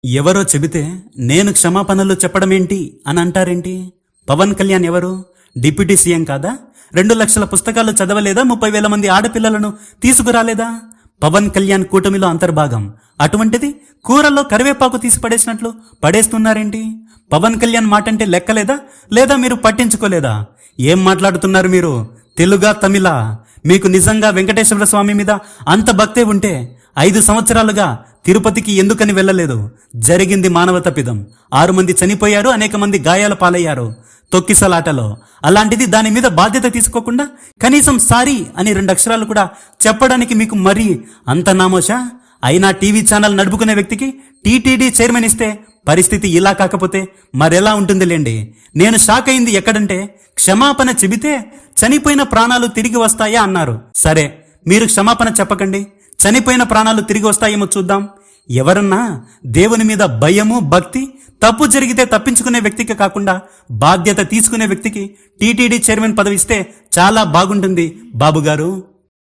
ఎవరో చెబితే నేను క్షమాపణలు చెప్పడమేంటి అని అంటారేంటి? పవన్ కళ్యాణ్ ఎవరు? డిప్యూటీ సీఎం కాదా? 2 లక్షల పుస్తకాలు చదవలేదా? 30,000 మంది ఆడపిల్లలను తీసుకురాలేదా? పవన్ కళ్యాణ్ కూటమిలో అంతర్భాగం. అటువంటిది కూరల్లో కరివేపాకు తీసి పడేసినట్లు పడేస్తున్నారేంటి? పవన్ కళ్యాణ్ మాటంటే లెక్కలేదా? లేదా మీరు పట్టించుకోలేదా? ఏం మాట్లాడుతున్నారు మీరు? తెలుగా తమిళ? మీకు నిజంగా వెంకటేశ్వర స్వామి మీద అంత భక్తే ఉంటే 5 సంవత్సరాలుగా తిరుపతికి ఎందుకని వెళ్ళలేదు? జరిగింది మానవ తప్పిదం. 6 మంది చనిపోయారు, అనేక మంది గాయాల పాలయ్యారు తొక్కిసలాటలో. అలాంటిది దాని మీద బాధ్యత తీసుకోకుండా కనీసం సారీ అని 2 అక్షరాలు కూడా చెప్పడానికి మీకు మరీ అంత నామోషా? అయినా టీవీ ఛానల్ నడుపుకునే వ్యక్తికి టీటీడీ చైర్మన్ ఇస్తే పరిస్థితి ఇలా కాకపోతే మరెలా ఉంటుందిలేండి. నేను షాక్ అయింది ఎక్కడంటే, క్షమాపణ చెబితే చనిపోయిన ప్రాణాలు తిరిగి వస్తాయా అన్నారు. సరే, మీరు క్షమాపణ చెప్పకండి, చనిపోయిన ప్రాణాలు తిరిగి వస్తాయేమో చూద్దాం. ఎవరన్నా దేవుని మీద భయము, భక్తి, తప్పు జరిగితే తప్పించుకునే వ్యక్తికి కాకుండా బాధ్యత తీసుకునే వ్యక్తికి టీటీడీ చైర్మన్ పదవి ఇస్తే చాలా బాగుంటుంది బాబుగారు.